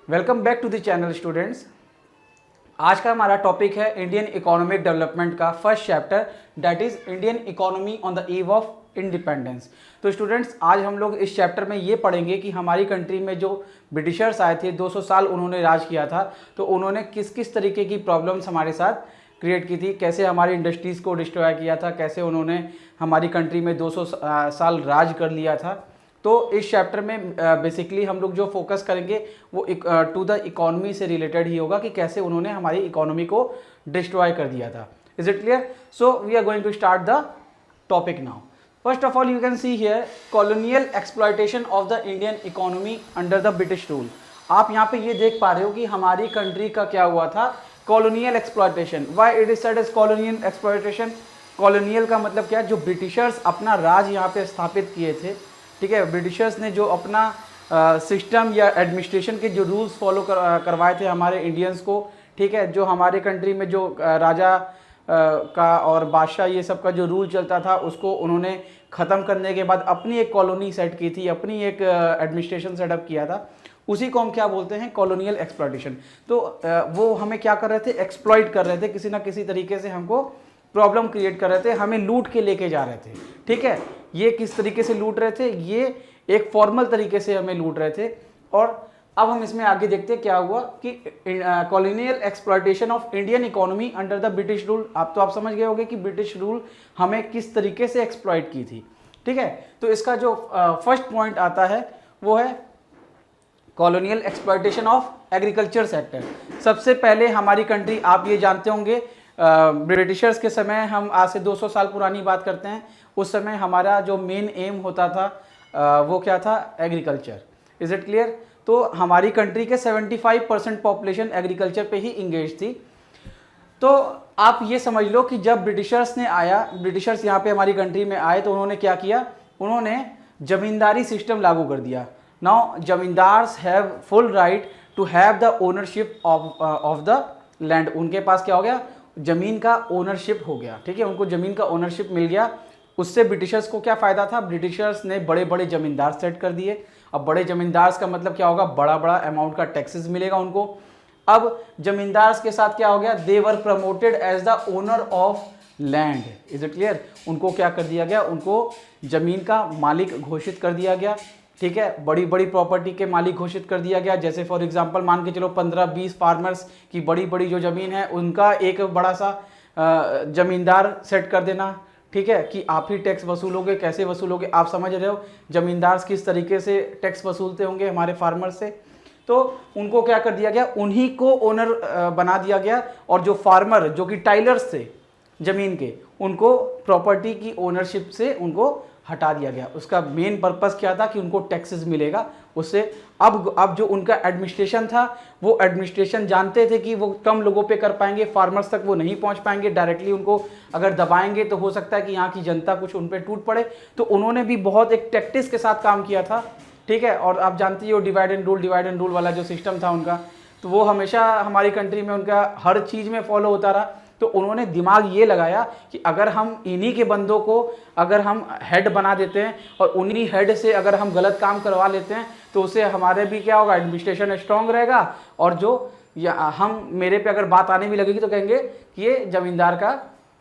Welcome back to the channel students. आज का हमारा टॉपिक है इंडियन इकोनॉमिक डेवलपमेंट का first chapter, that is Indian economy on the eve of independence. तो students, आज हम लोग इस चैप्टर में ये पढ़ेंगे कि हमारी कंट्री में जो ब्रिटिशर्स आए थे, 200 साल उन्होंने राज किया था, तो उन्होंने किस किस तरीके की प्रॉब्लम्स हमारे साथ क्रिएट की थी, कैसे हमारी इंडस्ट्रीज़ को डिस्ट्रॉय किया था, कैसे उन्होंने हमारी कंट्री में 200 साल राज कर लिया था। तो इस चैप्टर में बेसिकली हम लोग जो फोकस करेंगे वो टू द इकोनॉमी से रिलेटेड ही होगा कि कैसे उन्होंने हमारी इकोनॉमी को डिस्ट्रॉय कर दिया था। Is it clear? So we are going to start the topic now. First of all you can see here colonial exploitation of the Indian economy under the British rule. आप यहाँ पे ये देख पा रहे हो कि हमारी कंट्री का क्या हुआ था, colonial exploitation. Why it is said as colonial exploitation? Colonial का मतलब क्या है? जो ब्रिटिशर्स अपना राज यहाँ पे स्थापित किए थे, ठीक है, ब्रिटिशर्स ने जो अपना सिस्टम या एडमिनिस्ट्रेशन के जो रूल्स फॉलो करवाए थे हमारे इंडियंस को, ठीक है, जो हमारे कंट्री में जो राजा का और बादशाह ये सब का जो रूल चलता था उसको उन्होंने ख़त्म करने के बाद अपनी एक कॉलोनी सेट की थी, अपनी एक एडमिनिस्ट्रेशन सेटअप किया था। उसी को हम क्या बोलते हैं? Colonial exploitation. तो वो हमें क्या कर रहे थे? एक्सप्लॉइट कर रहे थे, किसी ना किसी तरीके से हमको प्रॉब्लम क्रिएट कर रहे थे, हमें लूट के लेके जा रहे थे। ठीक है, ये किस तरीके से लूट रहे थे? ये एक फॉर्मल तरीके से हमें लूट रहे थे। और अब हम इसमें आगे देखते हैं क्या हुआ कि colonial exploitation of Indian economy under the British rule. आप समझ गए होंगे कि ब्रिटिश रूल हमें किस तरीके से एक्सप्लॉइट की थी। ठीक है, तो इसका जो फर्स्ट पॉइंट आता है वो है colonial exploitation of agriculture sector. सबसे पहले हमारी कंट्री, आप ये जानते होंगे, ब्रिटिशर्स के समय, हम आज से 200 साल पुरानी बात करते हैं, उस समय हमारा जो मेन एम होता था वो क्या था? एग्रीकल्चर। Is it clear? तो हमारी कंट्री के 75% पॉपुलेशन एग्रीकल्चर पे ही इंगेज थी। तो आप ये समझ लो कि जब ब्रिटिशर्स यहाँ पे हमारी कंट्री में आए तो उन्होंने क्या किया? उन्होंने जमींदारी सिस्टम लागू कर दिया। Now zamindars have full right to have the ownership of the land. उनके पास क्या हो गया? जमीन का ओनरशिप हो गया। ठीक है, उनको जमीन का ओनरशिप मिल गया। उससे ब्रिटिशर्स को क्या फ़ायदा था? ब्रिटिशर्स ने बड़े बड़े ज़मींदार सेट कर दिए। अब बड़े ज़मींदार्स का मतलब क्या होगा? बड़ा बड़ा अमाउंट का टैक्सेस मिलेगा उनको। अब ज़मींदार्स के साथ क्या हो गया? They were promoted as the owner of land. Is it clear? उनको क्या कर दिया गया? उनको ज़मीन का मालिक घोषित कर दिया गया। ठीक है, बड़ी बड़ी प्रॉपर्टी के मालिक घोषित कर दिया गया। जैसे फॉर एग्जांपल मान के चलो 15-20 फार्मर्स की बड़ी बड़ी जो ज़मीन है उनका एक बड़ा सा ज़मींदार सेट कर देना। ठीक है, कि आप ही टैक्स वसूलोगे। कैसे वसूलोगे? आप समझ रहे हो ज़मींदार किस तरीके से टैक्स वसूलते होंगे हमारे फार्मर्स से। तो उनको क्या कर दिया गया? उन्हीं को ओनर बना दिया गया। और जो फार्मर, जो कि टाइलर्स थे ज़मीन के, उनको प्रॉपर्टी की ओनरशिप से उनको हटा दिया गया। उसका मेन पर्पस क्या था? कि उनको टैक्सेस मिलेगा उससे। अब जो उनका एडमिनिस्ट्रेशन था, वो एडमिनिस्ट्रेशन जानते थे कि वो कम लोगों पे कर पाएंगे, फार्मर्स तक वो नहीं पहुंच पाएंगे डायरेक्टली। उनको अगर दबाएंगे तो हो सकता है कि यहाँ की जनता कुछ उन पर टूट पड़े। तो उन्होंने भी बहुत एक टैक्टिस के साथ काम किया था। ठीक है, और आप जानती हो डिवाइड एंड रूल वाला जो सिस्टम था उनका, तो वो हमेशा हमारी कंट्री में उनका हर चीज़ में फॉलो होता रहा। तो उन्होंने दिमाग ये लगाया कि अगर हम इन्हीं के बंदों को अगर हम हेड बना देते हैं और उन्हीं हेड से अगर हम गलत काम करवा लेते हैं तो उससे हमारे भी क्या होगा? एडमिनिस्ट्रेशन स्ट्रांग रहेगा। और जो हम मेरे पे अगर बात आने भी लगेगी तो कहेंगे कि ये जमींदार का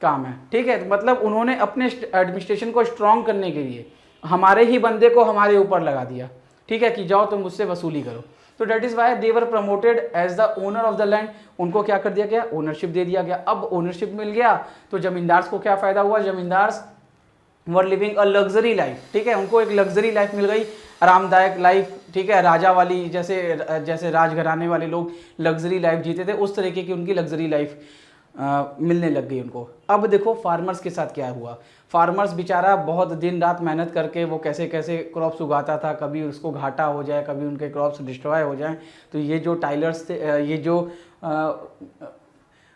काम है। ठीक है, तो मतलब उन्होंने अपने एडमिनिस्ट्रेशन को स्ट्रांग करने के लिए हमारे ही बंदे को हमारे ऊपर लगा दिया। ठीक है, कि जाओ तुम मुझसे वसूली करो। तो that is why they were promoted as the owner of the land. उनको क्या कर दिया गया? ओनरशिप दे दिया गया। अब ओनरशिप मिल गया तो जमींदार्स को क्या फायदा हुआ? Zamindars were living a luxury life. ठीक है, उनको एक लग्जरी लाइफ मिल गई, आरामदायक लाइफ। ठीक है, राजा वाली, जैसे राजघराने वाले लोग लग्जरी लाइफ जीते थे, उस तरीके की उनकी लग्जरी लाइफ मिलने लग गई उनको। अब देखो फार्मर्स के साथ क्या हुआ। फार्मर्स बेचारा बहुत दिन रात मेहनत करके वो कैसे कैसे क्रॉप्स उगाता था, कभी उसको घाटा हो जाए, कभी उनके क्रॉप्स डिस्ट्रॉय हो जाए। तो ये जो टाइलर्स थे, ये जो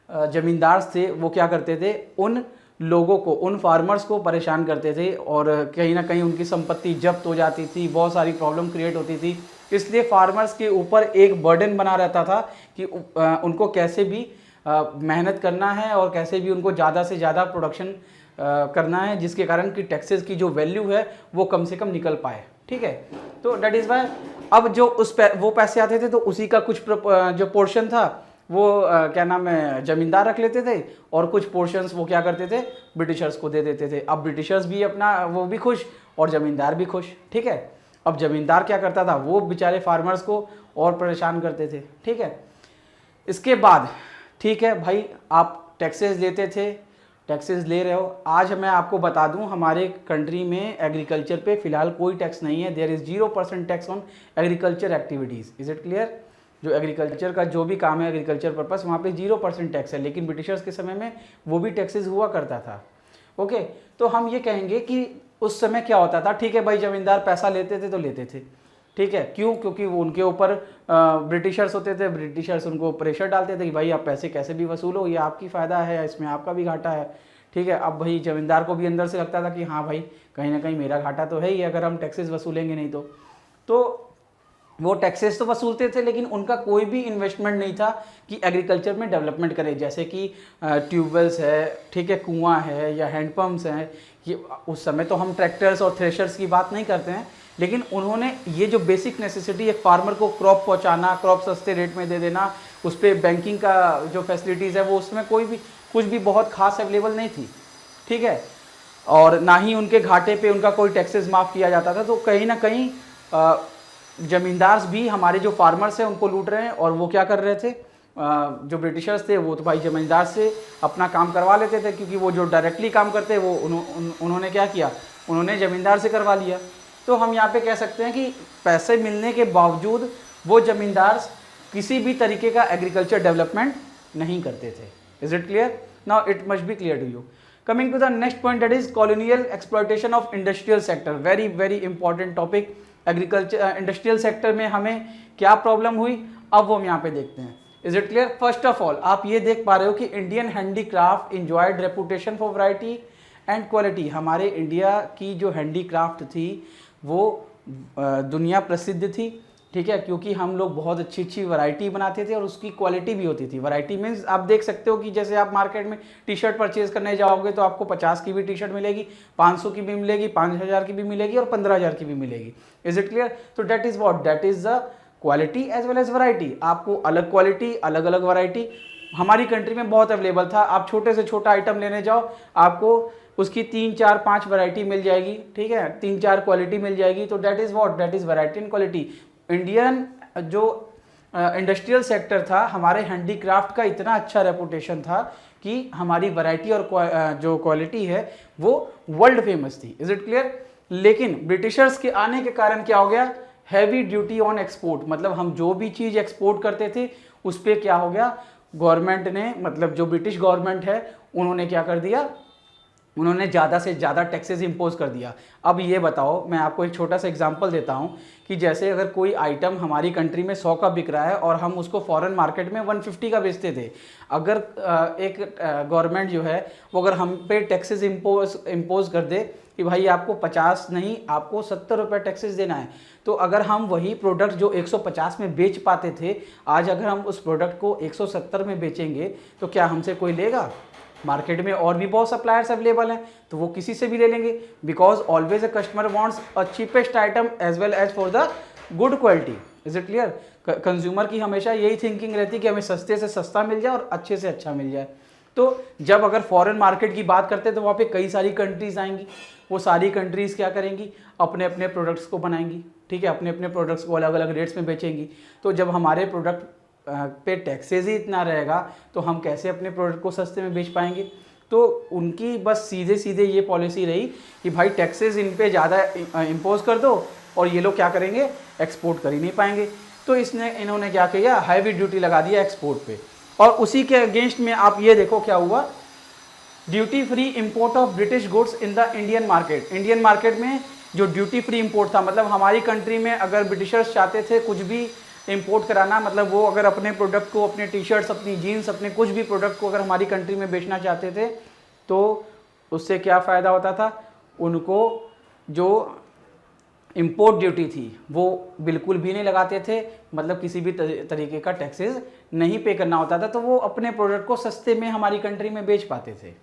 ज़मींदार्स थे, वो क्या करते थे? उन लोगों को, उन फार्मर्स को परेशान करते थे और कहीं ना कहीं उनकी संपत्ति जब्त हो जाती थी, बहुत सारी प्रॉब्लम क्रिएट होती थी। इसलिए फार्मर्स के ऊपर एक बर्डन बना रहता था कि उनको कैसे भी मेहनत करना है और कैसे भी उनको ज़्यादा से ज़्यादा प्रोडक्शन करना है, जिसके कारण कि टैक्सेस की जो वैल्यू है वो कम से कम निकल पाए। ठीक है। तो डेट इज़ वाई अब जो वो पैसे आते थे तो उसी का कुछ जो पोर्शन था वो क्या नाम है जमींदार रख लेते थे, और कुछ पोर्शंस वो क्या करते थे ब्रिटिशर्स को दे देते थे। अब ब्रिटिशर्स भी अपना वो भी खुश और ज़मींदार भी खुश, ठीक है। अब ज़मींदार क्या करता था, वो बेचारे फार्मर्स को और परेशान करते थे, ठीक है। इसके बाद ठीक है भाई, आप टैक्सेस लेते थे, टैक्सेस ले रहे हो। आज मैं आपको बता दूं हमारे कंट्री में एग्रीकल्चर पे फिलहाल कोई टैक्स नहीं है। There is 0% tax on agriculture activities. Is it clear? जो एग्रीकल्चर का जो भी काम है एग्रीकल्चर पर्पस, वहाँ पे 0% टैक्स है। लेकिन ब्रिटिशर्स के समय में वो भी टैक्सेस हुआ करता था। ओके, तो हम ये कहेंगे कि उस समय क्या होता था, ठीक है भाई, जमींदार पैसा लेते थे तो लेते थे, ठीक है। क्यों? क्योंकि वो उनके ऊपर ब्रिटिशर्स होते थे, ब्रिटिशर्स उनको प्रेशर डालते थे कि भाई आप पैसे कैसे भी वसूलो, ये आपकी फ़ायदा है, इसमें आपका भी घाटा है, ठीक है। अब भाई जमींदार को भी अंदर से लगता था कि हाँ भाई कहीं ना कहीं मेरा घाटा तो है ही, अगर हम टैक्सेस वसूलेंगे नहीं तो वो टैक्सेस तो वसूलते थे, लेकिन उनका कोई भी इन्वेस्टमेंट नहीं था कि एग्रीकल्चर में डेवलपमेंट करे, जैसे कि ट्यूबवेल्स है, ठीक है, कुआं है या हैंडपम्प्स हैं। ये उस समय तो हम ट्रैक्टर्स और थ्रेशर्स की बात नहीं करते हैं, लेकिन उन्होंने ये जो बेसिक नेसेसिटी, एक फार्मर को क्रॉप पहुंचाना, क्रॉप सस्ते रेट में दे देना, उस पर बैंकिंग का जो फैसिलिटीज़ है वो उसमें कुछ भी बहुत खास अवेलेबल नहीं थी, ठीक है। और ना ही उनके घाटे पे उनका कोई टैक्सेस माफ़ किया जाता था। तो कहीं ना कहीं ज़मींदार्स भी हमारे जो फार्मर्स हैं उनको लूट रहे हैं, और वो क्या कर रहे थे, जो ब्रिटिशर्स थे वो तो भाई ज़मींदार से अपना काम करवा लेते थे, क्योंकि वो जो डायरेक्टली काम करते वो उन्होंने क्या किया, उन्होंने ज़मींदार से करवा लिया। तो हम यहाँ पे कह सकते हैं कि पैसे मिलने के बावजूद वो ज़मींदार किसी भी तरीके का एग्रीकल्चर डेवलपमेंट नहीं करते थे। Is it clear? Now it must be clear to you. Coming to the next point, that is colonial exploitation of industrial sector. Very very important topic. Agriculture industrial sector में हमें क्या problem हुई, अब वो हम यहाँ पे देखते हैं। Is it clear? First of all आप ये देख पा रहे हो कि Indian handicraft enjoyed reputation for variety and quality. हमारे इंडिया की जो हैंडीक्राफ्ट थी वो दुनिया प्रसिद्ध थी, ठीक है, क्योंकि हम लोग बहुत अच्छी अच्छी वैरायटी बनाते थे और उसकी क्वालिटी भी होती थी। वैरायटी मीन्स आप देख सकते हो कि जैसे आप मार्केट में टी शर्ट परचेज करने जाओगे तो आपको 50 की भी टी शर्ट मिलेगी, 500 की भी मिलेगी, 5000 की भी मिलेगी और 15000 की भी मिलेगी। Is it clear? तो that is what, that is the quality as well as variety. आपको अलग क्वालिटी अलग अलग वैरायटी हमारी कंट्री में बहुत अवेलेबल था। आप छोटे से छोटा आइटम लेने जाओ, आपको उसकी 3 4 5 वैरायटी मिल जाएगी, ठीक है, 3 4 क्वालिटी मिल जाएगी। तो that is what, that is variety and quality. Indian जो इंडस्ट्रियल सेक्टर था, हमारे हैंडीक्राफ्ट का इतना अच्छा रेपुटेशन था कि हमारी वैरायटी और जो क्वालिटी है वो वर्ल्ड फेमस थी। Is it clear? लेकिन ब्रिटिशर्स के आने के कारण क्या हो गया, हैवी ड्यूटी ऑन एक्सपोर्ट, मतलब हम जो भी चीज़ एक्सपोर्ट करते थे उस पर क्या हो गया, गवर्नमेंट ने, मतलब जो ब्रिटिश गवर्नमेंट है उन्होंने क्या कर दिया, उन्होंने ज़्यादा से ज़्यादा टैक्सेस इंपोज कर दिया। अब ये बताओ, मैं आपको एक छोटा सा एग्जांपल देता हूँ कि जैसे अगर कोई आइटम हमारी कंट्री में 100 का बिक रहा है और हम उसको फॉरेन मार्केट में 150 का बेचते थे, अगर एक गवर्नमेंट जो है वो अगर हम पे टैक्सेस इम्पोज कर दे कि भाई आपको 50 नहीं, आपको 70 रुपये टैक्सेस देना है, तो अगर हम वही प्रोडक्ट जो 150 में बेच पाते थे, आज अगर हम उस प्रोडक्ट को 170 में बेचेंगे तो क्या हमसे कोई लेगा? मार्केट में और भी बहुत सप्लायर्स अवेलेबल हैं, तो वो किसी से भी ले लेंगे, because always a customer wants a cheapest item as well as for the good quality. Is it clear? Consumer की हमेशा यही थिंकिंग रहती है कि हमें सस्ते से सस्ता मिल जाए और अच्छे से अच्छा मिल जाए। तो जब अगर फॉरेन मार्केट की बात करते हैं तो वहाँ पे कई सारी कंट्रीज आएंगी, वो सारी कंट्रीज़ क्या करेंगी, अपने अपने प्रोडक्ट्स को बनाएंगी, ठीक है, अपने अपने प्रोडक्ट्स को अलग अलग रेट्स में बेचेंगी। तो जब हमारे प्रोडक्ट पे टैक्सेस ही इतना रहेगा तो हम कैसे अपने प्रोडक्ट को सस्ते में बेच पाएंगे? तो उनकी बस सीधे सीधे ये पॉलिसी रही कि भाई टैक्सेस इन पे ज़्यादा इम्पोज कर दो और ये लोग क्या करेंगे, एक्सपोर्ट कर ही नहीं पाएंगे। तो इन्होंने क्या किया, हैवी ड्यूटी लगा दिया एक्सपोर्ट पे। और उसी के अगेंस्ट में आप ये देखो क्या हुआ, duty free import of British goods in the Indian market. Indian market में जो ड्यूटी फ्री इम्पोर्ट था, मतलब हमारी कंट्री में अगर ब्रिटिशर्स चाहते थे कुछ भी इंपोर्ट कराना, मतलब वो अगर अपने प्रोडक्ट को, अपने टी शर्ट्स, अपनी जीन्स, अपने कुछ भी प्रोडक्ट को अगर हमारी कंट्री में बेचना चाहते थे तो उससे क्या फ़ायदा होता था, उनको जो इंपोर्ट ड्यूटी थी वो बिल्कुल भी नहीं लगाते थे, मतलब किसी भी तरीके का टैक्सेस नहीं पे करना होता था, तो वो अपने प्रोडक्ट को सस्ते में हमारी कंट्री में बेच पाते थे।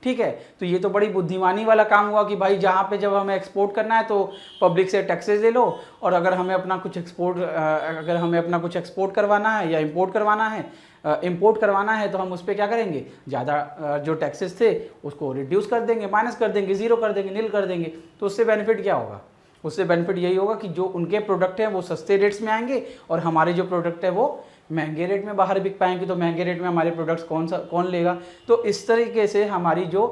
ठीक है। तो ये तो बड़ी बुद्धिमानी वाला काम हुआ कि भाई जहाँ पे जब हमें एक्सपोर्ट करना है तो पब्लिक से टैक्सेस ले लो, और अगर हमें अपना कुछ एक्सपोर्ट करवाना है या इंपोर्ट करवाना है तो हम उस पर क्या करेंगे, ज़्यादा जो टैक्सेस थे उसको रिड्यूस कर देंगे, माइनस कर देंगे, ज़ीरो कर देंगे, नील कर देंगे। तो उससे बेनिफिट क्या होगा, उससे बेनिफिट यही होगा कि जो उनके प्रोडक्ट हैं वो सस्ते रेट्स में आएंगे और हमारे जो प्रोडक्ट है वो महंगे रेट में बाहर बिक पाएंगे। तो महंगे रेट में हमारे प्रोडक्ट्स कौन लेगा। तो इस तरीके से हमारी जो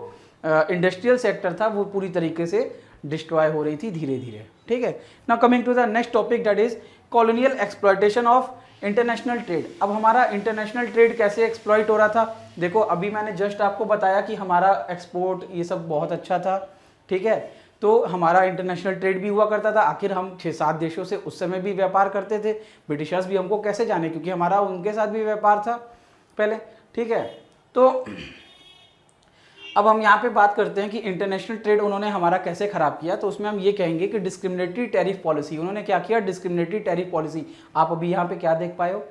इंडस्ट्रियल सेक्टर था वो पूरी तरीके से डिस्ट्रॉय हो रही थी धीरे धीरे। ठीक है। Now coming to the next topic, that is colonial exploitation of international trade. अब हमारा इंटरनेशनल ट्रेड कैसे एक्सप्लॉइट हो रहा था। देखो अभी मैंने जस्ट आपको बताया कि हमारा एक्सपोर्ट ये सब बहुत अच्छा था, ठीक है। तो हमारा इंटरनेशनल ट्रेड भी हुआ करता था। आखिर हम 6-7 देशों से उस समय भी व्यापार करते थे। ब्रिटिशर्स भी हमको कैसे जाने, क्योंकि हमारा उनके साथ भी व्यापार था पहले, ठीक है। तो अब हम यहाँ पे बात करते हैं कि इंटरनेशनल ट्रेड उन्होंने हमारा कैसे ख़राब किया। तो उसमें हम ये कहेंगे कि डिस्क्रिमिनेटरी टैरिफ पॉलिसी, उन्होंने क्या किया, डिस्क्रिमिनेटरी टैरिफ पॉलिसी। आप अभी यहाँ पे क्या देख पाए हो,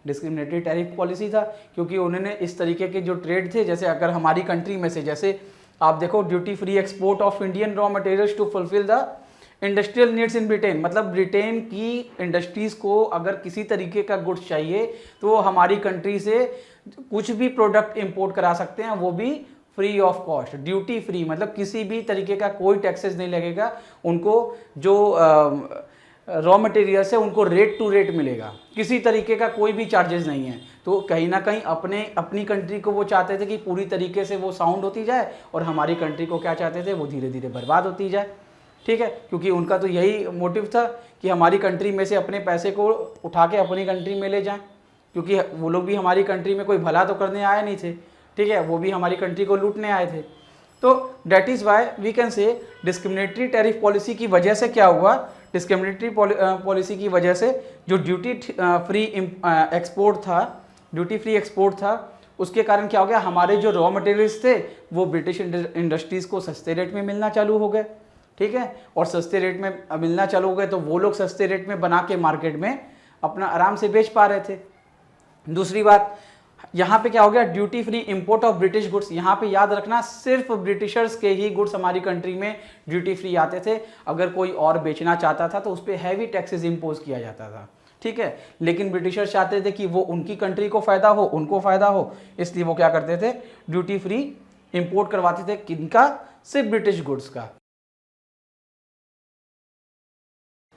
डिस्क्रिमिनेटरी टैरिफ पॉलिसी था, क्योंकि उन्होंने इस तरीके के जो ट्रेड थे, जैसे अगर हमारी कंट्री में से, जैसे आप देखो duty free export of Indian raw materials to fulfil the industrial needs in Britain, मतलब ब्रिटेन की इंडस्ट्रीज़ को अगर किसी तरीके का गुड्स चाहिए तो हमारी कंट्री से कुछ भी प्रोडक्ट इंपोर्ट करा सकते हैं, वो भी free of cost, duty free, मतलब किसी भी तरीके का कोई टैक्सेस नहीं लगेगा उनको। जो रॉ मटेरियल्स है उनको रेट टू रेट मिलेगा, किसी तरीके का कोई भी चार्जेस नहीं है। तो कहीं ना कहीं अपनी कंट्री को वो चाहते थे कि पूरी तरीके से वो साउंड होती जाए, और हमारी कंट्री को क्या चाहते थे, वो धीरे धीरे बर्बाद होती जाए, ठीक है। क्योंकि उनका तो यही मोटिव था कि हमारी कंट्री में से अपने पैसे को उठा के अपनी कंट्री में ले जाएं, क्योंकि वो लोग भी हमारी कंट्री में कोई भला तो करने आए नहीं थे, ठीक है, वो भी हमारी कंट्री को लूटने आए थे। तो that is why we can say discriminatory tariff policy की वजह से क्या हुआ, डिस्क्रिमिनेटरी पॉलिसी की वजह से जो ड्यूटी फ्री एक्सपोर्ट था, उसके कारण क्या हो गया, हमारे जो रॉ मटेरियल्स थे वो ब्रिटिश इंडस्ट्रीज़ को सस्ते रेट में मिलना चालू हो गए, ठीक है। और सस्ते रेट में मिलना चालू हो गए तो वो लोग सस्ते रेट में बना के मार्केट में अपना आराम से बेच पा रहे थे। दूसरी बात, यहाँ पे क्या हो गया, duty free import of British goods. यहाँ पे याद रखना सिर्फ ब्रिटिशर्स के ही गुड्स हमारी कंट्री में ड्यूटी फ्री आते थे। अगर कोई और बेचना चाहता था तो उस पर हैवी टैक्सेस इम्पोज किया जाता था, ठीक है। लेकिन ब्रिटिशर्स चाहते थे कि वो उनकी कंट्री को फायदा हो, उनको फायदा हो, इसलिए वो क्या करते थे, ड्यूटी फ्री इंपोर्ट करवाते थे। किनका, सिर्फ ब्रिटिश गुड्स का।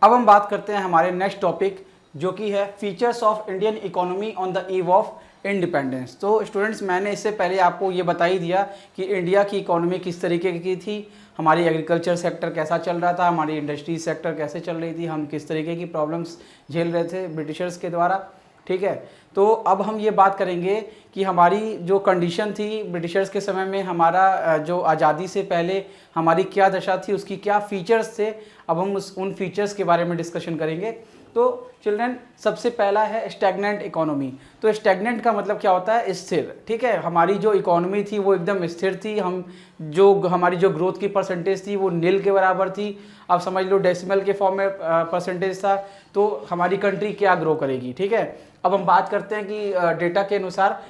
अब हम बात करते हैं हमारे नेक्स्ट टॉपिक, जो कि है features of Indian economy on the eve of independence. तो स्टूडेंट्स, मैंने इससे पहले आपको ये बता ही दिया कि इंडिया की इकोनॉमी किस तरीके की थी, हमारी एग्रीकल्चर सेक्टर कैसा चल रहा था, हमारी इंडस्ट्री सेक्टर कैसे चल रही थी, हम किस तरीके की प्रॉब्लम्स झेल रहे थे ब्रिटिशर्स के द्वारा, ठीक है। तो अब हम ये बात करेंगे कि हमारी जो कंडीशन थी ब्रिटिशर्स के समय में, हमारा जो आज़ादी से पहले हमारी क्या दशा थी, उसकी क्या फीचर्स थे। अब हम उन फीचर्स के बारे में डिस्कशन करेंगे। तो चिल्ड्रन, सबसे पहला है स्टैग्नेंट इकोनॉमी। तो स्टैग्नेंट का मतलब क्या होता है, स्थिर, ठीक है। हमारी जो इकोनॉमी थी वो एकदम स्थिर थी। हमारी जो ग्रोथ की परसेंटेज थी वो नील के बराबर थी। आप समझ लो डेसिमल के फॉर्म में परसेंटेज था। तो हमारी कंट्री क्या ग्रो करेगी, ठीक है। अब हम बात करते हैं कि डेटा के अनुसार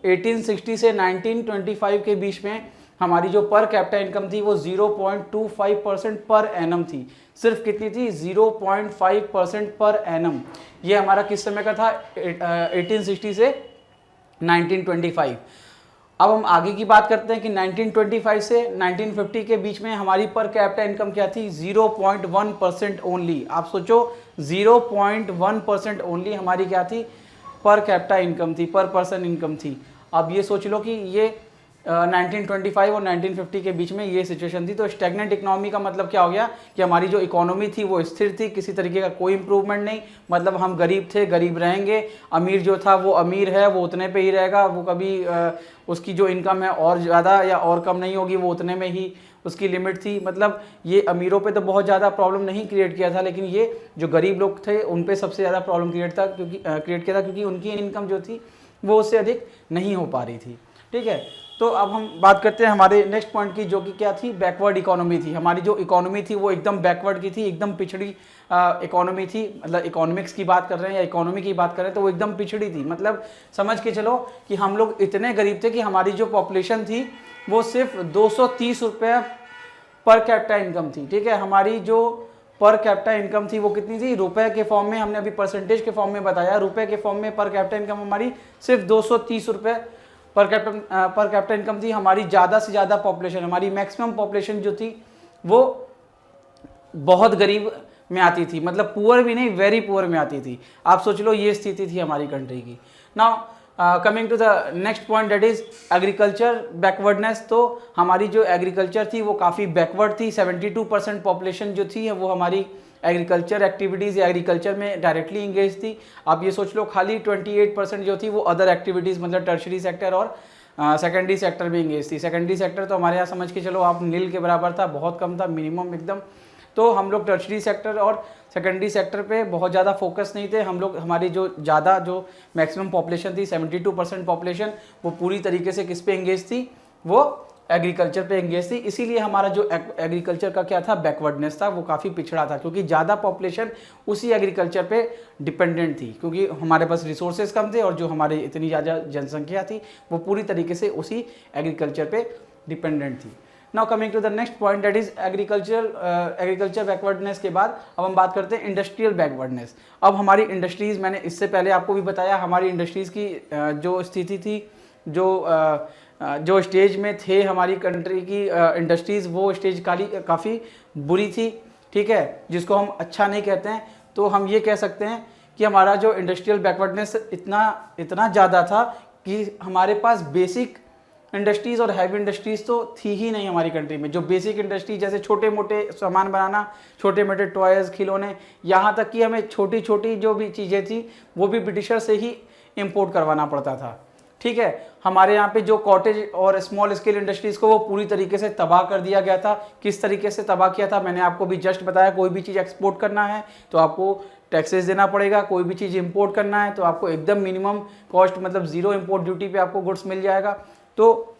1860 से 1925 के बीच में हमारी जो पर कैपिटा इनकम थी वो 0.25% पर एनम थी। सिर्फ कितनी थी, 0.5% पर एनम। ये हमारा किस समय का था, 1860 से 1925। अब हम आगे की बात करते हैं कि 1925 से 1950 के बीच में हमारी पर कैपिटा इनकम क्या थी, 0.1% ओनली। आप सोचो 0.1% ओनली हमारी क्या थी, पर कैपिटा इनकम थी, पर पर्सन इनकम थी। अब ये सोच लो कि ये 1925 और 1950 के बीच में ये सिचुएशन थी। तो स्टैग्नेंट इकोनॉमी का मतलब क्या हो गया कि हमारी जो इकोनॉमी थी वो स्थिर थी, किसी तरीके का कोई इंप्रूवमेंट नहीं। मतलब हम गरीब थे, गरीब रहेंगे, अमीर जो था वो अमीर है, वो उतने पे ही रहेगा, वो कभी उसकी जो इनकम है और ज़्यादा या और कम नहीं होगी, वो उतने में ही उसकी लिमिट थी। मतलब ये अमीरों पे तो बहुत ज़्यादा प्रॉब्लम नहीं क्रिएट किया था, लेकिन ये जो गरीब लोग थे उन पे सबसे ज़्यादा प्रॉब्लम क्रिएट किया था, क्योंकि उनकी इनकम जो थी वो उससे अधिक नहीं हो पा रही थी, ठीक है। तो अब हम बात करते हैं हमारे नेक्स्ट पॉइंट की, जो कि क्या थी, बैकवर्ड इकोनॉमी थी। हमारी जो इकोनॉमी थी वो एकदम बैकवर्ड की थी, एकदम पिछड़ी इकोनॉमी थी। मतलब इकोनॉमिक्स की बात कर रहे हैं या इकोनॉमी की बात कर रहे हैं तो वो एकदम पिछड़ी थी। मतलब समझ के चलो कि हम लोग इतने गरीब थे कि हमारी जो पॉपुलेशन थी वो सिर्फ 230 रुपये पर कैपिटा इनकम थी। ठीक है, हमारी जो पर कैपिटा इनकम थी वो कितनी थी, रुपए के फॉर्म में, हमने अभी परसेंटेज के फॉर्म में बताया, रुपए के फॉर्म में पर कैपिटा इनकम हमारी सिर्फ 230 रुपये पर कैपिटा इनकम थी। हमारी ज़्यादा से ज़्यादा पॉपुलेशन, हमारी मैक्सिमम पॉपुलेशन जो थी वो बहुत गरीब में आती थी, मतलब पुअर भी नहीं, वेरी पुअर में आती थी। आप सोच लो ये स्थिति थी हमारी कंट्री की। Now coming to the next point, that is agriculture backwardness. तो हमारी जो एग्रीकल्चर थी वो काफ़ी बैकवर्ड थी। 72% पॉपुलेशन जो थी वो हमारी एग्रीकल्चर एक्टिविटीज़ या एग्रीकल्चर में डायरेक्टली इंगेज थी। आप ये सोच लो खाली 28% जो थी वो अदर एक्टिविटीज़, मतलब टर्शरी सेक्टर और सेकेंडरी सेक्टर में इंगेज थी। सेकेंडरी सेक्टर तो हमारे यहाँ समझ के चलो आप नील के बराबर था, बहुत कम था, मिनिमम एकदम। तो हम लोग टर्शरी सेक्टर और सेकेंडरी सेक्टर पे बहुत ज़्यादा फोकस नहीं थे हम लोग। हमारी जो ज़्यादा जो मैक्सिमम पॉपुलेशन थी 72% पॉपुलेशन वो पूरी तरीके से किस पे इंगेज थी, वो एग्रीकल्चर पे इंगेज थी। इसीलिए हमारा जो एग्रीकल्चर का क्या था, बैकवर्डनेस था, वो काफ़ी पिछड़ा था, क्योंकि ज़्यादा पॉपुलेशन उसी एग्रीकल्चर पे डिपेंडेंट थी, क्योंकि हमारे पास रिसोर्सेज कम थे और जो हमारी इतनी ज़्यादा जनसंख्या थी वो पूरी तरीके से उसी एग्रीकल्चर पे डिपेंडेंट थी। Now coming to the next point, that is agriculture backwardness के बाद अब हम बात करते हैं इंडस्ट्रियल बैकवर्डनेस। अब हमारी इंडस्ट्रीज़, मैंने इससे पहले आपको भी बताया, हमारी इंडस्ट्रीज़ की जो स्थिति थी, जो स्टेज में थे हमारी कंट्री की इंडस्ट्रीज़, वो स्टेज काफ़ी बुरी थी। ठीक है, जिसको हम अच्छा नहीं कहते हैं। तो हम ये कह सकते हैं कि हमारा जो इंडस्ट्रियल बैकवर्डनेस इतना ज़्यादा था कि हमारे पास बेसिक इंडस्ट्रीज़ और हैवी इंडस्ट्रीज़ तो थी ही नहीं हमारी कंट्री में। जो बेसिक इंडस्ट्री जैसे छोटे मोटे सामान बनाना, छोटे मोटे टॉयज़, खिलौने, यहाँ तक कि हमें छोटी छोटी जो भी चीज़ें थी वो भी ब्रिटिशर से ही इम्पोर्ट करवाना पड़ता था। ठीक है, हमारे यहाँ पे जो कॉटेज और स्मॉल स्केल इंडस्ट्रीज़ को वो पूरी तरीके से तबाह कर दिया गया था। किस तरीके से तबाह किया था मैंने आपको भी जस्ट बताया। कोई भी चीज़ एक्सपोर्ट करना है तो आपको टैक्सेस देना पड़ेगा, कोई भी चीज़ इंपोर्ट करना है तो आपको एकदम मिनिमम कॉस्ट, मतलब ज़ीरो इंपोर्ट ड्यूटी पे आपको गुड्स मिल जाएगा। तो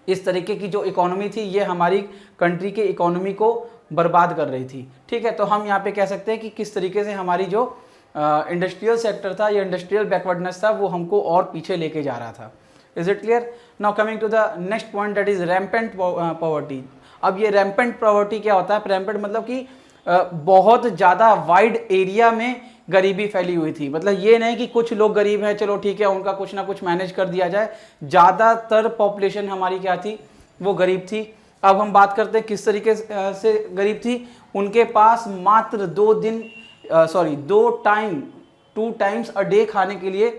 इस तरीके की जो इकोनॉमी थी ये हमारी कंट्री के इकोनॉमी को बर्बाद कर रही थी। ठीक है, तो हम यहाँ पे कह सकते हैं कि किस तरीके से हमारी जो इंडस्ट्रियल सेक्टर था या इंडस्ट्रियल बैकवर्डनेस था वो हमको और पीछे लेके जा रहा था। Is it clear? Now coming to the next point, that is rampant poverty. अब ये रैम्पेंट पॉवर्टी क्या होता है? रैम्पेंट मतलब कि बहुत ज़्यादा वाइड एरिया में गरीबी फैली हुई थी। मतलब ये नहीं कि कुछ लोग गरीब हैं, चलो ठीक है उनका कुछ ना कुछ मैनेज कर दिया जाए। ज़्यादातर पॉपुलेशन हमारी क्या थी, वो गरीब थी। अब हम बात करते हैं किस तरीके से गरीब थी। उनके पास मात्र 2 टाइम्स अ डे खाने के लिए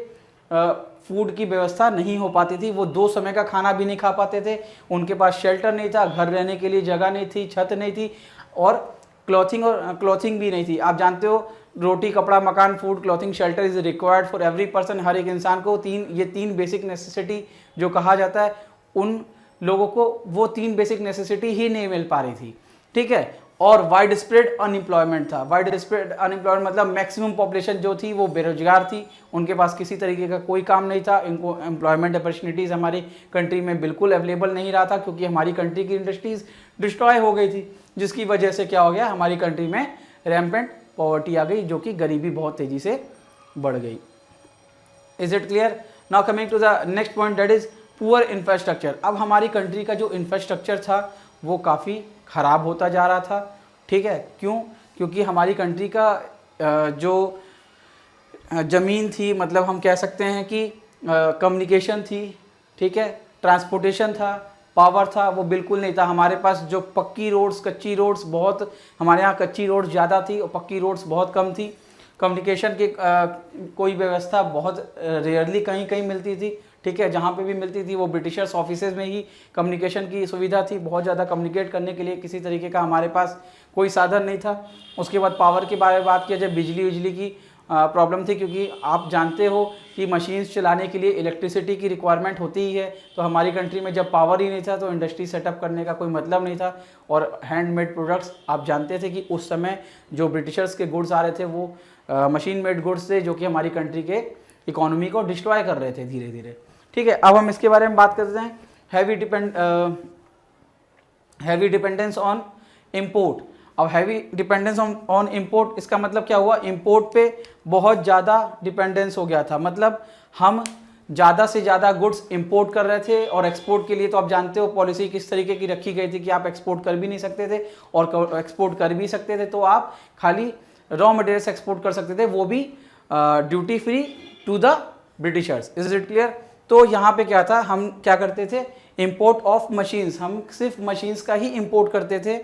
फूड की व्यवस्था नहीं हो पाती थी। वो 2 समय का खाना भी नहीं खा पाते थे। उनके पास शेल्टर नहीं था, घर रहने के लिए जगह नहीं थी, छत नहीं थी, और क्लॉथिंग भी नहीं थी। आप जानते हो रोटी, कपड़ा, मकान, food, clothing, shelter is required for every person. हर एक इंसान को ये तीन बेसिक नेसेसिटी जो कहा जाता है, उन लोगों को वो 3 बेसिक नेसेसिटी ही नहीं मिल पा रही थी। ठीक है, और वाइड स्प्रेड अनएम्प्लॉयमेंट था। वाइड स्प्रेड अनएम्प्लॉयमेंट मतलब मैक्सिमम पॉपुलेशन जो थी वो बेरोजगार थी, उनके पास किसी तरीके का कोई काम नहीं था। इनको एम्प्लॉयमेंट अपॉर्चुनिटीज़ हमारी कंट्री में बिल्कुल अवेलेबल नहीं रहा था, क्योंकि हमारी कंट्री की इंडस्ट्रीज डिस्ट्रॉय हो गई थी, जिसकी वजह से क्या हो गया, हमारी कंट्री में रैम्पेंट पॉवर्टी आ गई, जो कि गरीबी बहुत तेज़ी से बढ़ गई। Is it clear? Now coming to the next point, that is poor infrastructure. अब हमारी कंट्री का जो इंफ्रास्ट्रक्चर था वो काफ़ी ख़राब होता जा रहा था। ठीक है, क्यों? क्योंकि हमारी कंट्री का जो ज़मीन थी, मतलब हम कह सकते हैं कि कम्युनिकेशन थी, ठीक है, ट्रांसपोर्टेशन था, पावर था, वो बिल्कुल नहीं था। हमारे पास जो पक्की रोड्स, कच्ची रोड्स बहुत, हमारे यहाँ कच्ची रोड्स ज़्यादा थी और पक्की रोड्स बहुत कम थी। कम्युनिकेशन की कोई व्यवस्था बहुत रेयरली कहीं कहीं मिलती थी। ठीक है, जहाँ पे भी मिलती थी वो ब्रिटिशर्स ऑफिसेज में ही कम्युनिकेशन की सुविधा थी। बहुत ज़्यादा कम्युनिकेट करने के लिए किसी तरीके का हमारे पास कोई साधन नहीं था। उसके बाद पावर के बारे में बात किया जाए, बिजली की प्रॉब्लम थी, क्योंकि आप जानते हो कि मशीन्स चलाने के लिए इलेक्ट्रिसिटी की रिक्वायरमेंट होती ही है। तो हमारी कंट्री में जब पावर ही नहीं था तो इंडस्ट्री सेटअप करने का कोई मतलब नहीं था। और हैंडमेड प्रोडक्ट्स, आप जानते थे कि उस समय जो ब्रिटिशर्स के गुड्स आ रहे थे वो मशीन मेड गुड्स थे, जो कि हमारी कंट्री के इकोनॉमी को डिस्ट्रॉय कर रहे थे धीरे धीरे। ठीक है, अब हम इसके बारे में बात करते हैं। Heavy dependence on import. अब हैवी डिपेंडेंस ऑन इम्पोर्ट, इसका मतलब क्या हुआ, इम्पोर्ट पे बहुत ज़्यादा डिपेंडेंस हो गया था। मतलब हम ज़्यादा से ज़्यादा गुड्स इंपोर्ट कर रहे थे, और एक्सपोर्ट के लिए तो आप जानते हो पॉलिसी किस तरीके की रखी गई थी कि आप एक्सपोर्ट कर भी नहीं सकते थे, और एक्सपोर्ट कर भी सकते थे तो आप खाली रॉ मटेरियल्स एक्सपोर्ट कर सकते थे, वो भी duty free to the Britishers. Is it clear? तो यहाँ पे क्या था, हम क्या करते थे, इम्पोर्ट ऑफ मशीन्स, हम सिर्फ मशीन्स का ही इम्पोर्ट करते थे।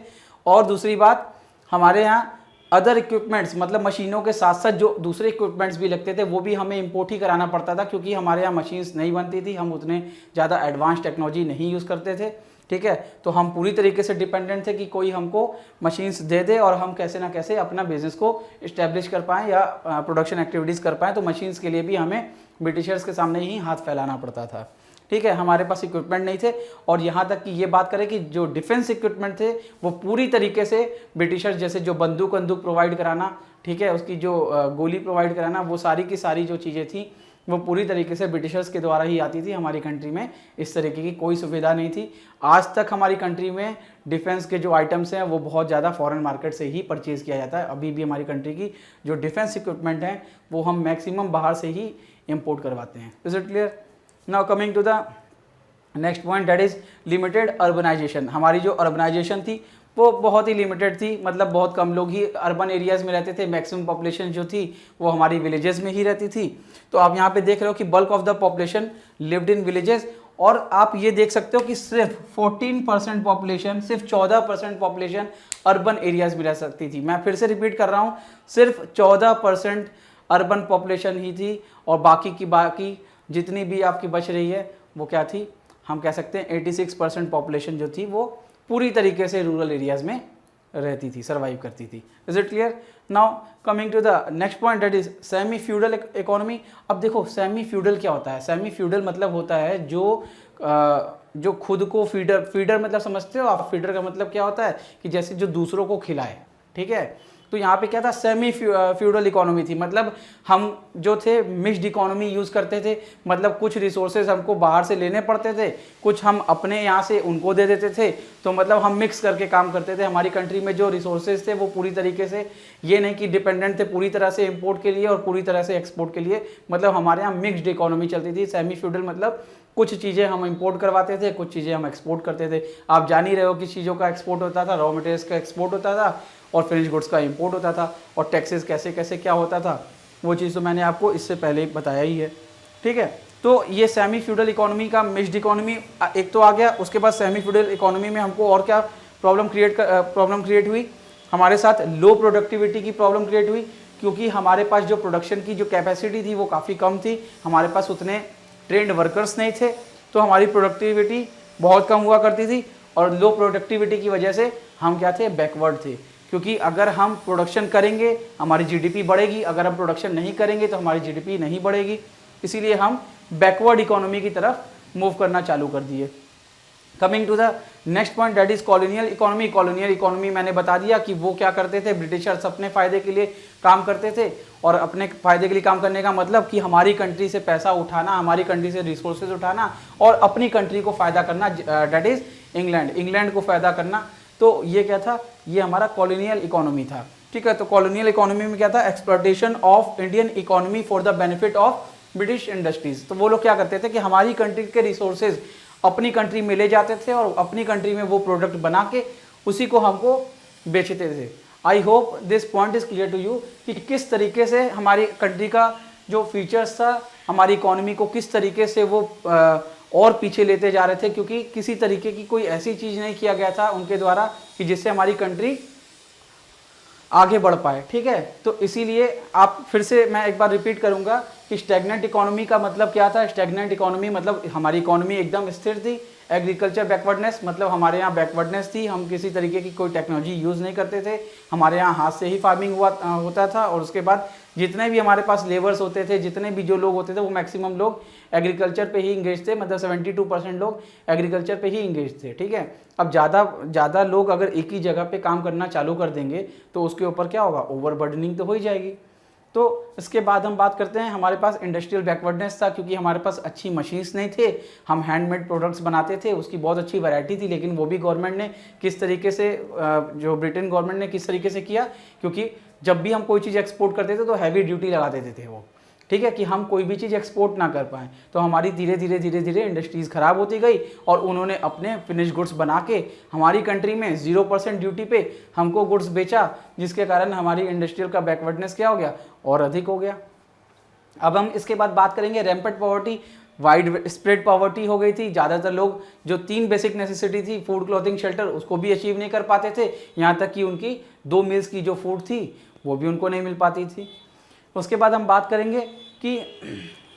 और दूसरी बात, हमारे यहाँ अदर इक्विपमेंट्स, मतलब मशीनों के साथ साथ जो दूसरे इक्विपमेंट्स भी लगते थे वो भी हमें इंपोर्ट ही कराना पड़ता था, क्योंकि हमारे यहाँ मशीन्स नहीं बनती थी, हम उतने ज़्यादा एडवांस टेक्नोलॉजी नहीं यूज़ करते थे। ठीक है, तो हम पूरी तरीके से डिपेंडेंट थे कि कोई हमको मशीन्स दे दे और हम कैसे ना कैसे अपना बिजनेस को इस्टेब्लिश कर पाएँ या प्रोडक्शन एक्टिविटीज़ कर पाएँ। तो मशीन्स के लिए भी हमें ब्रिटिशर्स के सामने ही हाथ फैलाना पड़ता था। ठीक है, हमारे पास इक्विपमेंट नहीं थे। और यहाँ तक कि ये बात करें कि जो डिफेंस इक्विपमेंट थे वो पूरी तरीके से ब्रिटिशर्स, जैसे जो बंदूक प्रोवाइड कराना, ठीक है, उसकी जो गोली प्रोवाइड कराना, वो सारी की सारी जो चीज़ें थी वो पूरी तरीके से ब्रिटिशर्स के द्वारा ही आती थी। हमारी कंट्री में इस तरीके की कोई सुविधा नहीं थी। आज तक हमारी कंट्री में डिफेंस के जो आइटम्स हैं वो बहुत ज़्यादा फॉरेन मार्केट से ही परचेज़ किया जाता है। अभी भी हमारी कंट्री की जो डिफेंस इक्विपमेंट हैं वो हम मैक्सिमम बाहर से ही इम्पोर्ट करवाते हैं। Is it clear? Now coming to the next point, that is limited urbanisation. हमारी जो अर्बनाइजेशन थी वो बहुत ही लिमिटेड थी, मतलब बहुत कम लोग ही अर्बन एरियाज़ में रहते थे। मैक्सिमम पॉपुलेशन जो थी वो हमारी विलेजेस में ही रहती थी। तो आप यहाँ पे देख रहे हो कि bulk of the population lived in villages, और आप ये देख सकते हो कि सिर्फ 14% पॉपुलेशन, सिर्फ 14% पॉपुलेशन अर्बन एरियाज़ में रह सकती थी। मैं फिर से रिपीट कर रहा हूँ, सिर्फ 14% अर्बन पॉपुलेशन ही थी, और बाकी जितनी भी आपकी बच रही है वो क्या थी, हम कह सकते हैं 86% पॉपुलेशन जो थी वो पूरी तरीके से रूरल एरियाज़ में रहती थी, सर्वाइव करती थी। Is it clear? Now coming to the next point, that is semi feudal economy. अब देखो सेमी फ्यूडल क्या होता है। सेमी फ्यूडल मतलब होता है जो खुद को फीडर मतलब समझते हो आप, फीडर का मतलब क्या होता है कि जैसे जो दूसरों को खिलाए। ठीक है, तो यहाँ पे क्या था, सेमी फ्यूडल इकोनॉमी थी। मतलब हम जो थे मिक्स्ड इकोनॉमी यूज़ करते थे, मतलब कुछ रिसोर्सेज हमको बाहर से लेने पड़ते थे, कुछ हम अपने यहाँ से उनको दे देते थे। तो मतलब हम मिक्स करके काम करते थे। हमारी कंट्री में जो रिसोर्सेज थे वो पूरी तरीके से ये नहीं कि डिपेंडेंट थे पूरी तरह से इम्पोर्ट के लिए और पूरी तरह से एक्सपोर्ट के लिए। मतलब हमारे यहाँ मिक्स्ड इकोनॉमी चलती थी। सेमी फ्यूडल मतलब कुछ चीज़ें हम इंपोर्ट करवाते थे, कुछ चीज़ें हम एक्सपोर्ट करते थे। आप जान ही रहे हो कि चीज़ों का एक्सपोर्ट होता था, रॉ मटेरियल्स का एक्सपोर्ट होता था और फिनिश गुड्स का इंपोर्ट होता था, और टैक्सेस कैसे कैसे क्या होता था वो चीज़ तो मैंने आपको इससे पहले ही बताया ही है। ठीक है, तो ये सेमी फ्यूडल इकोनॉमी का मिक्स्ड इकोनॉमी एक तो आ गया। उसके बाद सेमी फ्यूडल इकोनॉमी में हमको और क्या प्रॉब्लम क्रिएट हुई, हमारे साथ लो प्रोडक्टिविटी की प्रॉब्लम क्रिएट हुई, क्योंकि हमारे पास जो प्रोडक्शन की जो कैपेसिटी थी वो काफ़ी कम थी। हमारे पास उतने ट्रेंड वर्कर्स नहीं थे, तो हमारी प्रोडक्टिविटी बहुत कम हुआ करती थी। और लो प्रोडक्टिविटी की वजह से हम क्या थे, बैकवर्ड थे। क्योंकि अगर हम प्रोडक्शन करेंगे हमारी जीडीपी बढ़ेगी, अगर हम प्रोडक्शन नहीं करेंगे तो हमारी जीडीपी नहीं बढ़ेगी। इसीलिए हम बैकवर्ड इकोनॉमी की तरफ मूव करना चालू कर दिए। Coming to the next point, that is colonial economy. Colonial economy मैंने बता दिया कि वो क्या करते थे, ब्रिटिशर्स अपने फ़ायदे के लिए काम करते थे। और अपने फ़ायदे के लिए काम करने का मतलब कि हमारी कंट्री से पैसा उठाना, हमारी कंट्री से रिसोर्सेज उठाना और अपनी कंट्री को फ़ायदा करना, दैट इज़ इंग्लैंड को फ़ायदा करना। तो ये क्या था, ये हमारा कॉलोनियल इकोनॉमी था। ठीक है, तो कॉलोनियल इकोनॉमी में क्या था, exploitation of Indian economy for the benefit of British industries. तो वो लोग क्या करते थे कि हमारी कंट्री के रिसोर्सेज अपनी कंट्री में ले जाते थे और अपनी कंट्री में वो प्रोडक्ट बना के उसी को हमको बेचते थे। I hope this point is clear to you कि किस तरीके से हमारी कंट्री का जो फीचर्स था, हमारी इकोनॉमी को किस तरीके से वो और पीछे लेते जा रहे थे, क्योंकि किसी तरीके की कोई ऐसी चीज़ नहीं किया गया था उनके द्वारा कि जिससे हमारी कंट्री आगे बढ़ पाए। ठीक है, तो इसीलिए आप फिर से मैं एक बार रिपीट करूंगा कि स्टैग्नेंट इकोनॉमी का मतलब क्या था। स्टैग्नेंट इकोनॉमी मतलब हमारी इकोनॉमी एकदम स्थिर थी। एग्रीकल्चर बैकवर्डनेस मतलब हमारे यहाँ बैकवर्डनेस थी, हम किसी तरीके की कोई टेक्नोलॉजी यूज़ नहीं करते थे, हमारे यहाँ हाथ से ही फार्मिंग होता था। और उसके बाद जितने भी हमारे पास लेबर्स होते थे, जितने भी जो लोग होते थे, वो मैक्सिमम लोग एग्रीकल्चर पे ही इंगेज थे। मतलब 72% लोग एग्रीकल्चर पे ही इंगेज थे। ठीक है, अब ज़्यादा लोग अगर एक ही जगह पे काम करना चालू कर देंगे तो उसके ऊपर क्या होगा, ओवरबर्डनिंग तो हो ही जाएगी। तो इसके बाद हम बात करते हैं, हमारे पास इंडस्ट्रियल बैकवर्डनेस था क्योंकि हमारे पास अच्छी मशीन्स नहीं थे, हम हैंडमेड प्रोडक्ट्स बनाते थे, उसकी बहुत अच्छी वैरायटी थी, लेकिन वो भी गवर्नमेंट ने किस तरीके से, जो ब्रिटेन गवर्नमेंट ने किस तरीके से किया, क्योंकि जब भी हम कोई चीज़ एक्सपोर्ट करते थे तो हैवी ड्यूटी लगा देते थे वो, ठीक है, कि हम कोई भी चीज़ एक्सपोर्ट ना कर पाएँ। तो हमारी धीरे धीरे इंडस्ट्रीज़ ख़राब होती गई और उन्होंने अपने फिनिश गुड्स बना के हमारी कंट्री में 0% ड्यूटी पे हमको गुड्स बेचा, जिसके कारण हमारी इंडस्ट्रियल का बैकवर्डनेस क्या हो गया, और अधिक हो गया। अब हम इसके बाद बात करेंगे rampant poverty, wide spread poverty हो गई थी। ज़्यादातर लोग जो 3 बेसिक नेसेसिटी थी, फूड, क्लॉथिंग, शेल्टर, उसको भी अचीव नहीं कर पाते थे, यहाँ तक कि उनकी 2 मील्स की जो फूड थी वो भी उनको नहीं मिल पाती थी। उसके बाद हम बात करेंगे कि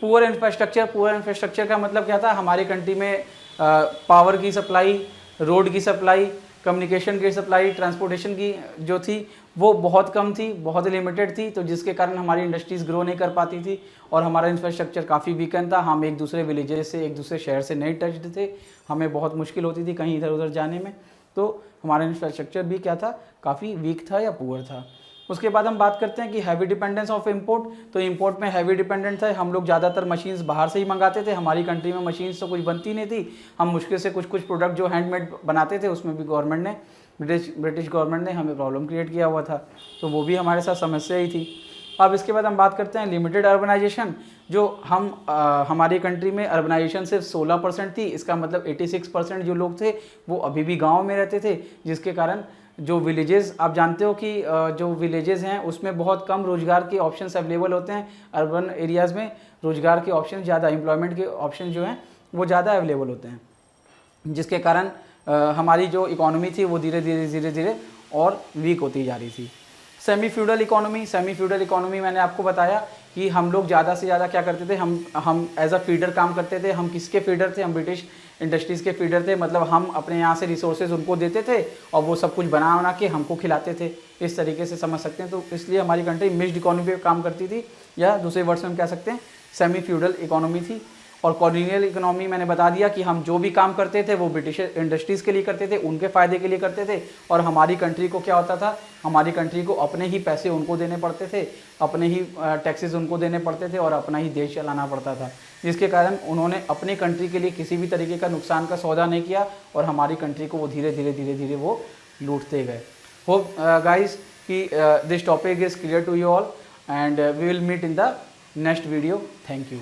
पुअर इंफ्रास्ट्रक्चर का मतलब क्या था, हमारी कंट्री में पावर की सप्लाई, रोड की सप्लाई, कम्युनिकेशन की सप्लाई, ट्रांसपोर्टेशन की जो थी वो बहुत कम थी, बहुत लिमिटेड थी, तो जिसके कारण हमारी इंडस्ट्रीज़ ग्रो नहीं कर पाती थी और हमारा इंफ्रास्ट्रक्चर काफ़ी वीकन था। हम एक दूसरे विलेजेस से, एक दूसरे शहर से नहीं टच्ड थे, हमें बहुत मुश्किल होती थी कहीं इधर उधर जाने में, तो हमारा इंफ्रास्ट्रक्चर भी क्या था, काफ़ी वीक था या पुअर था। उसके बाद हम बात करते हैं कि हैवी डिपेंडेंस ऑफ इंपोर्ट, तो इंपोर्ट में हैवी डिपेंडेंट था, हम लोग ज़्यादातर मशीन्स बाहर से ही मंगाते थे, हमारी कंट्री में मशीन्स तो कुछ बनती नहीं थी, हम मुश्किल से कुछ प्रोडक्ट जो हैंडमेड बनाते थे उसमें भी गवर्नमेंट ने, ब्रिटिश गवर्नमेंट ने हमें प्रॉब्लम क्रिएट किया हुआ था, तो वो भी हमारे साथ समस्या ही थी। अब इसके बाद हम बात करते हैं लिमिटेड अर्बनाइजेशन, जो हमारी कंट्री में अर्बनाइजेशन सिर्फ 16% थी, इसका मतलब 86% जो लोग थे वो अभी भी गाँव में रहते थे, जिसके कारण जो विलेजेस, आप जानते हो कि जो विलेजेस हैं उसमें बहुत कम रोज़गार के ऑप्शंस अवेलेबल होते हैं, अर्बन एरियाज़ में रोज़गार के ऑप्शन ज़्यादा, एम्प्लॉयमेंट के ऑप्शन जो हैं वो ज़्यादा अवेलेबल होते हैं, जिसके कारण हमारी जो इकोनॉमी थी वो धीरे धीरे और वीक होती जा रही थी। सेमी फ्यूडल इकोनॉमी मैंने आपको बताया कि हम लोग ज़्यादा से ज़्यादा क्या करते थे, हम एज अ फीडर काम करते थे। हम किसके फीडर थे, हम ब्रिटिश इंडस्ट्रीज़ के फीडर थे, मतलब हम अपने यहाँ से रिसोर्सेज उनको देते थे और वो सब कुछ बना के हमको खिलाते थे, इस तरीके से समझ सकते हैं। तो इसलिए हमारी कंट्री मिक्स्ड इकोनॉमी पे काम करती थी, या दूसरे वर्ड्स में हम कह सकते हैं सेमी फ्यूडल इकोनॉमी थी। और कॉलोनियल इकोनॉमी मैंने बता दिया कि हम जो भी काम करते थे वो ब्रिटिश इंडस्ट्रीज़ के लिए करते थे, उनके फ़ायदे के लिए करते थे, और हमारी कंट्री को क्या होता था, हमारी कंट्री को अपने ही पैसे उनको देने पड़ते थे, अपने ही टैक्सेस उनको देने पड़ते थे और अपना ही देश चलाना पड़ता था, जिसके कारण उन्होंने अपनी कंट्री के लिए किसी भी तरीके का नुकसान का सौदा नहीं किया और हमारी कंट्री को वो धीरे धीरे वो लूटते गए। होप गाइज कि this topic is clear to you all, and we will meet in the next video. Thank you.